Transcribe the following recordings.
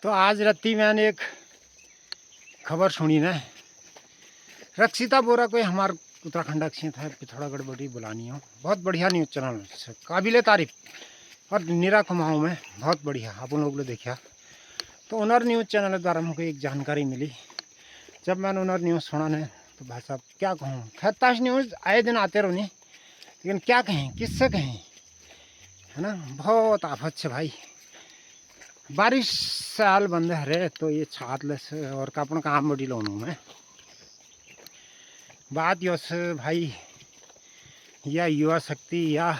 तो आज राती मैंने एक खबर सुनी ना, रक्षिता बोरा कोई हमारे उत्तराखंड अक्षित है पिथौरागढ़ बड़ी बुलानी हो। बहुत बढ़िया न्यूज़ चैनल, काबिल तारीफ और निरा कुमाऊँ में बहुत बढ़िया आप लोग ने देखा। तो ओनर न्यूज़ चैनल द्वारा मुझे एक जानकारी मिली। जब मैंने ओनर न्यूज़ सुना ने तो भाई साहब क्या कहूँ, खैर ताश न्यूज़ आए दिन आते रहो नहीं, लेकिन क्या कहें किससे कहें, है ना। बहुत आफत से भाई बारिश साल बंद है रे, तो ये छातलेस और कापण काम बड़ी लोनों में बात यो से भाई, या युवा शक्ति या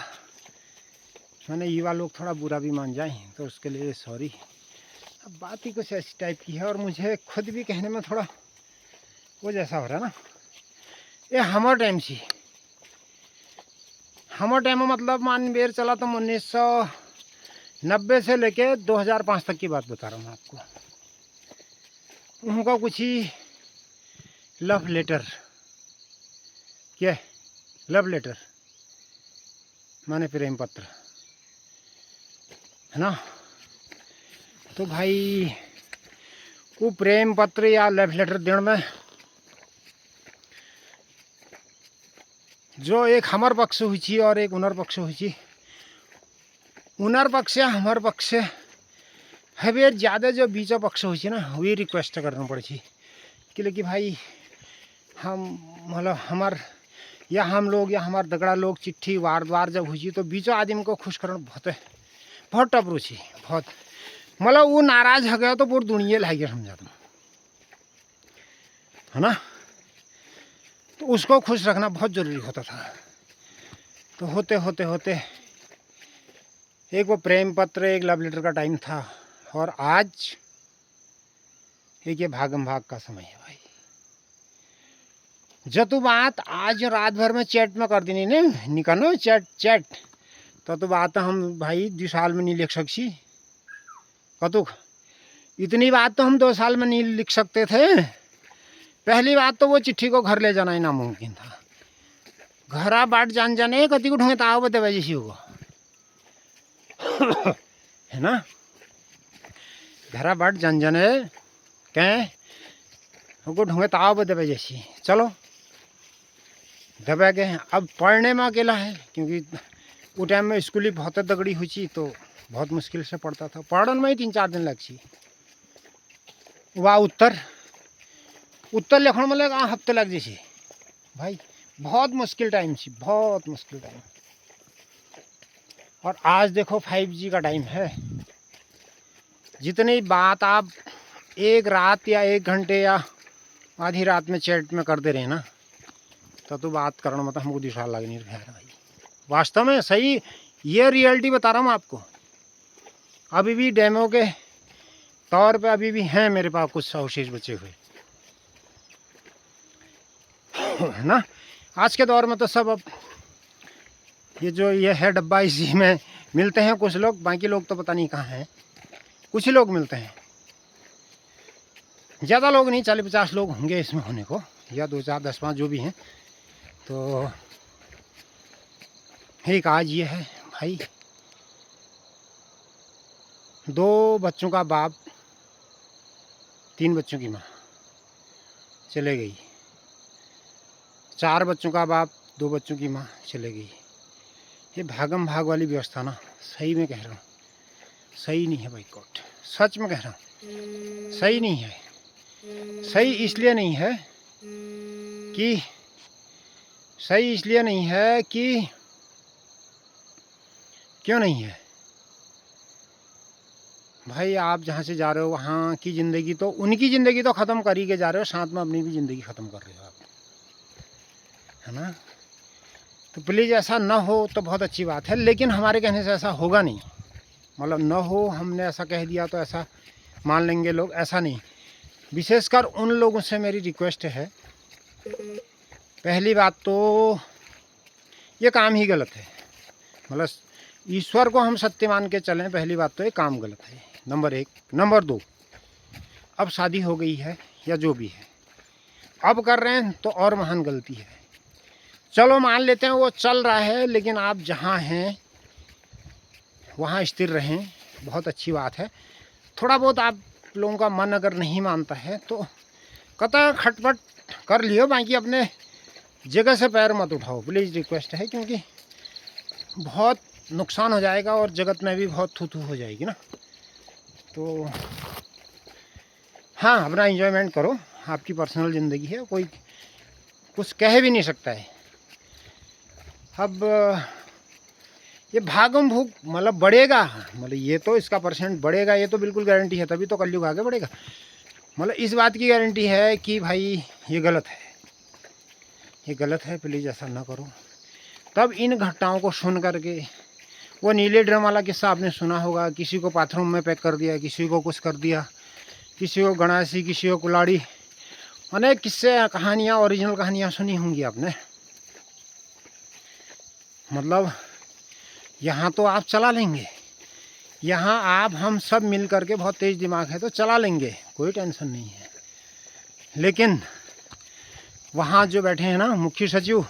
मैंने युवा लोग थोड़ा बुरा भी मान जाए तो उसके लिए सॉरी। अब बात ही कुछ ऐसी टाइप की है और मुझे खुद भी कहने में थोड़ा वो जैसा हो रहा है ना। ये हमारे टाइम से, हमारे टाइम में मतलब मान बेर चला तो 1990 से लेके 2005 तक की बात बता रहा हूँ आपको। उनका कुछ ही लव लेटर, क्या लव लेटर माने प्रेम पत्र, है ना। तो भाई वो प्रेम पत्र या लव लेटर देने में जो एक हमार पक्ष हुई थी और एक उनर पक्ष हुई थी, उनर पक्ष या हमार पक्ष है ज़्यादा जो बीचो पक्ष हुई थी ना, वही रिक्वेस्ट करना पड़ी थी कि लेकिन भाई हम मतलब हमार या हम लोग या हमार दगड़ा लोग चिट्ठी वार द्वार जब हुई तो बीचो आदमी को खुश करना बहुत टफ रुचि, बहुत मतलब वो नाराज हो गया तो पूरी दुनिया लाई गया समझा तुम, है ना। तो उसको खुश रखना बहुत ज़रूरी होता था। तो होते होते होते एक वो प्रेम पत्र एक लव लेटर का टाइम था और आज एक ये भागम भाग का समय है भाई। जब बात आज रात भर में चैट में कर देनी ने निकालो चैट तो बात हम भाई 2 साल में नहीं लिख सकती कतुक। इतनी बात तो हम 2 साल में नहीं लिख सकते थे। पहली बात तो वो चिट्ठी को घर ले जाना ही नामुमकिन था। घरा बाट जान जाने कति को ढूंढे ताव बते वजह से होगा, है ना। घरा बाट जान जाने कहें हमको ढूंढे ताव बते वजह से चलो दबा गए। अब पढ़ने में अकेला है क्योंकि वो टाइम में स्कूल ही बहुत तगड़ी हुई थी तो बहुत मुश्किल से पढ़ता था। पढ़ने में ही 3-4 दिन लग सी। वह उत्तर लिखने में लगा हफ्ते लग जैसे भाई। बहुत मुश्किल टाइम सी, बहुत मुश्किल टाइम। और आज देखो 5G का टाइम है। जितनी बात आप एक रात या 1 घंटे या आधी रात में चैट में कर दे रहे ना, तो बात करना मतलब हमको 2 साल लग नहीं रहा है भाई। वास्तव में सही ये रियलिटी बता रहा हूँ आपको। अभी भी डेमो के तौर पे अभी भी हैं मेरे पास कुछ अवशेष बचे हुए, है ना। आज के दौर में तो सब अब ये जो ये है डब्बा इसी में मिलते हैं कुछ लोग, बाकी लोग तो पता नहीं कहाँ हैं। कुछ ही लोग मिलते हैं, ज़्यादा लोग नहीं, 40-50 लोग होंगे इसमें होने को, या 2-4 10-5 जो भी हैं। तो एक आज ये है भाई, 2 बच्चों का बाप 3 बच्चों की माँ चले गई, 4 बच्चों का बाप 2 बच्चों की माँ चले गई। ये भागम भाग वाली व्यवस्था ना, सही में कह रहा हूँ सही नहीं है भाई कोट, सच में कह रहा हूँ सही नहीं है। सही इसलिए नहीं है कि क्यों नहीं है भाई। आप जहाँ से जा रहे हो वहाँ की ज़िंदगी तो उनकी ज़िंदगी तो ख़त्म कर ही के जा रहे हो, साथ में अपनी भी ज़िंदगी ख़त्म कर रहे हो आप, है ना। तो प्लीज़ ऐसा ना हो तो बहुत अच्छी बात है, लेकिन हमारे कहने से ऐसा होगा नहीं। मतलब ना हो, हमने ऐसा कह दिया तो ऐसा मान लेंगे लोग, ऐसा नहीं। विशेषकर उन लोगों से मेरी रिक्वेस्ट है, पहली बात तो ये काम ही गलत है। मतलब ईश्वर को हम सत्य मान के चलें, पहली बात तो ये काम गलत है, नंबर 1। नंबर 2, अब शादी हो गई है या जो भी है अब कर रहे हैं तो और महान गलती है। चलो मान लेते हैं वो चल रहा है, लेकिन आप जहाँ हैं वहाँ स्थिर रहें, बहुत अच्छी बात है। थोड़ा बहुत आप लोगों का मन अगर नहीं मानता है तो कतई खटपट कर लियो, बाकी अपने जगह से पैर मत उठाओ, प्लीज़ रिक्वेस्ट है, क्योंकि बहुत नुकसान हो जाएगा और जगत में भी बहुत थू थू हो जाएगी ना। तो हाँ, अपना एंजॉयमेंट करो, आपकी पर्सनल ज़िंदगी है, कोई कुछ कह भी नहीं सकता है। अब ये भागम भूख मतलब बढ़ेगा, मतलब ये तो इसका परसेंट बढ़ेगा, ये तो बिल्कुल गारंटी है, तभी तो कलयुग आगे बढ़ेगा। मतलब इस बात की गारंटी है कि भाई ये गलत है, ये गलत है, प्लीज़ ऐसा ना करो। तब इन घटनाओं को सुन करके, वो नीले ड्रम वाला किस्सा आपने सुना होगा, किसी को बाथरूम में पैक कर दिया, किसी को कुछ कर दिया, किसी को गणासी, किसी को कुलाड़ी, अनेक किस्से कहानियाँ, ओरिजिनल कहानियाँ सुनी होंगी आपने। मतलब यहाँ तो आप चला लेंगे, यहाँ आप हम सब मिल करके, बहुत तेज़ दिमाग है तो चला लेंगे, कोई टेंशन नहीं है। लेकिन वहाँ जो बैठे हैं ना मुख्य सचिव,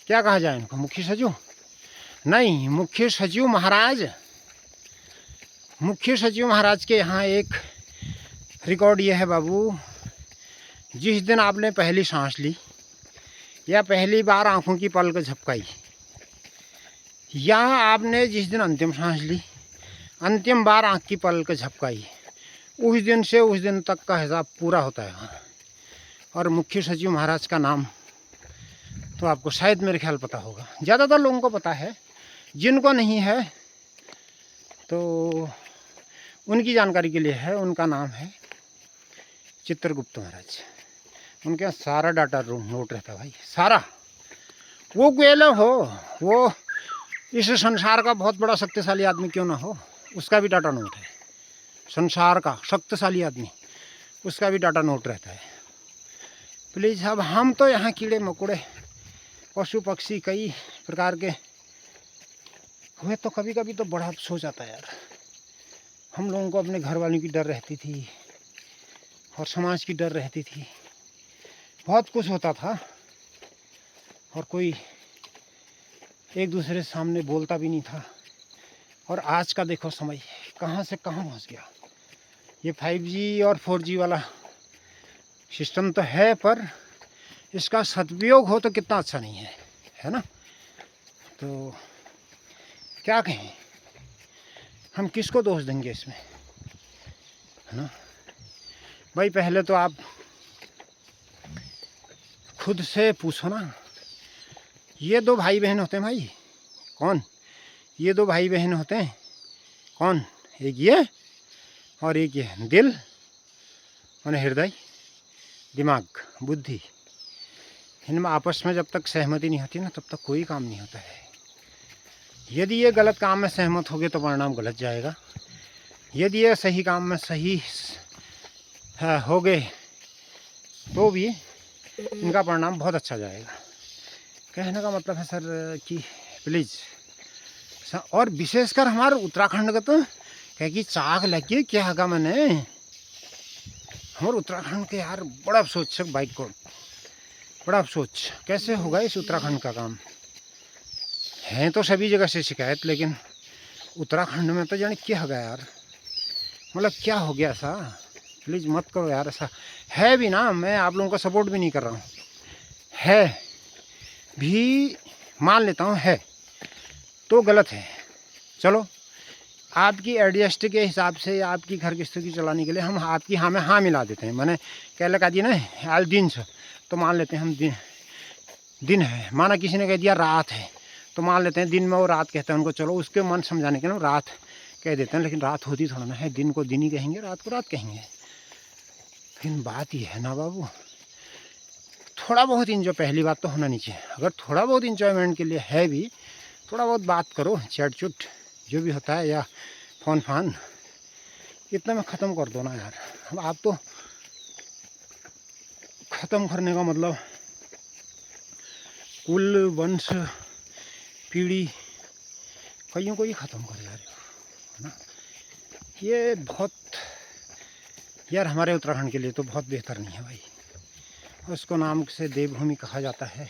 क्या कहा जाए इनको, मुख्य सचिव नहीं, मुख्य सचिव महाराज, मुख्य सचिव महाराज के यहाँ एक रिकॉर्ड ये है बाबू, जिस दिन आपने पहली सांस ली या पहली बार आंखों की पलक झपकाई, या आपने जिस दिन अंतिम सांस ली, अंतिम बार आँख की पलक झपकाई, उस दिन से उस दिन तक का हिसाब पूरा होता है वहाँ। और मुख्य सचिव महाराज का नाम तो आपको शायद मेरे ख्याल पता होगा, ज़्यादातर लोगों को पता है, जिनको नहीं है तो उनकी जानकारी के लिए है। उनका नाम है चित्रगुप्त महाराज। उनके यहाँ सारा डाटा नोट रहता है भाई, सारा। वो कोयला हो, वो इस संसार का बहुत बड़ा शक्तिशाली आदमी क्यों ना हो, उसका भी डाटा नोट है। संसार का शक्तिशाली आदमी, उसका भी डाटा नोट रहता है। प्लीज़, अब हम तो यहाँ कीड़े मकोड़े, पशु पक्षी कई प्रकार के हुए, तो कभी कभी तो बड़ा अफसोस आता है यार। हम लोगों को अपने घर वालों की डर रहती थी और समाज की डर रहती थी, बहुत कुछ होता था, और कोई एक दूसरे सामने बोलता भी नहीं था। और आज का देखो समय कहाँ से कहाँ पहुँच गया। ये 5G और 4G वाला सिस्टम तो है, पर इसका सदुपयोग हो तो कितना अच्छा नहीं है, है ना। तो क्या कहें, हम किसको दोष देंगे इसमें, है ना भाई। पहले तो आप खुद से पूछो ना, ये दो भाई बहन होते हैं भाई, कौन, ये दो भाई बहन होते हैं कौन, एक ये और एक ये, दिल और हृदय, दिमाग, बुद्धि, इनमें आपस में जब तक सहमति नहीं होती ना, तब तक कोई काम नहीं होता है। यदि ये गलत काम में सहमत होगे तो परिणाम गलत जाएगा, यदि ये सही काम में सही हो गए तो भी इनका परिणाम बहुत अच्छा जाएगा। कहने का मतलब है सर कि प्लीज़, और विशेषकर हमारे उत्तराखंड का तो कह कि चाक लगी क्या होगा, मैंने हमारे उत्तराखंड के यार बड़ा अफसोस है बाइक को, बड़ा अफसोस। कैसे होगा इस उत्तराखंड का काम, है तो सभी जगह से शिकायत, लेकिन उत्तराखंड में तो जाने क्या होगा यार, मतलब क्या हो गया ऐसा। प्लीज़ मत करो यार ऐसा, है भी ना, मैं आप लोगों का सपोर्ट भी नहीं कर रहा हूँ, है भी मान लेता हूँ, है तो गलत है। चलो, आपकी एडजस्ट के हिसाब से, आपकी घर की स्थिति चलाने के लिए हम आपकी हाँ में हाँ मिला देते हैं। मैंने कह लगा दी ना आज दिन से, तो मान लेते हैं हम दिन है, माना किसी ने कह दिया रात है, तो मान लेते हैं दिन में वो रात कहते हैं उनको, चलो उसके मन समझाने के लिए रात कह देते हैं, लेकिन रात होती थोड़ा ना है, दिन को दिन ही कहेंगे, रात को रात कहेंगे। लेकिन बात ये है ना बाबू, थोड़ा बहुत इंजॉय, पहली बात तो होना नहीं चाहिए। अगर थोड़ा बहुत इंजॉयमेंट के लिए है भी, थोड़ा बहुत बात करो, चैट चुट जो भी होता है, या फ़ोन फान, इतना में ख़त्म कर दो ना यार। अब आप तो ख़त्म करने का मतलब कुल वंश पीढ़ी कईयों को ही ख़त्म कर जा रहे हो, है ना। ये बहुत यार हमारे उत्तराखंड के लिए तो बहुत बेहतर नहीं है भाई। उसको नाम से देवभूमि कहा जाता है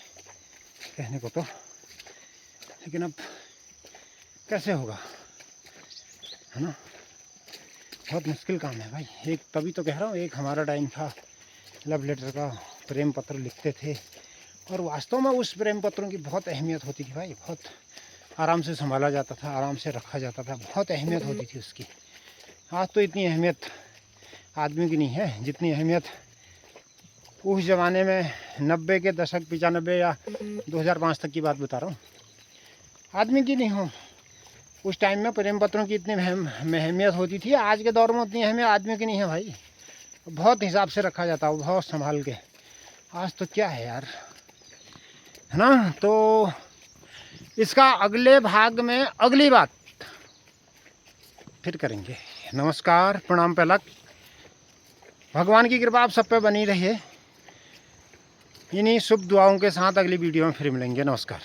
कहने को तो, लेकिन अब कैसे होगा, है ना। बहुत मुश्किल काम है भाई। एक तभी तो कह रहा हूँ, एक हमारा टाइम था लव लेटर का, प्रेम पत्र लिखते थे और वास्तव में उस प्रेम पत्रों की बहुत अहमियत होती थी भाई। बहुत आराम से संभाला जाता था, आराम से रखा जाता था, बहुत अहमियत होती थी उसकी। आज तो इतनी अहमियत आदमी की नहीं है जितनी अहमियत उस ज़माने में 90 के दशक 95 या 2005 तक की बात बता रहा हूँ, आदमी की नहीं हो। उस टाइम में प्रेम पत्रों की इतनी अहमियत होती थी। आज के दौर में उतनी अहमियत आदमी की नहीं है भाई। बहुत हिसाब से रखा जाता है, बहुत संभाल के। आज तो क्या है यार, है ना। तो इसका अगले भाग में अगली बात फिर करेंगे। नमस्कार, प्रणाम पहलक। भगवान की कृपा आप सब पे बनी रही है। इन्हीं शुभ दुआओं के साथ अगली वीडियो में फिर मिलेंगे। नमस्कार।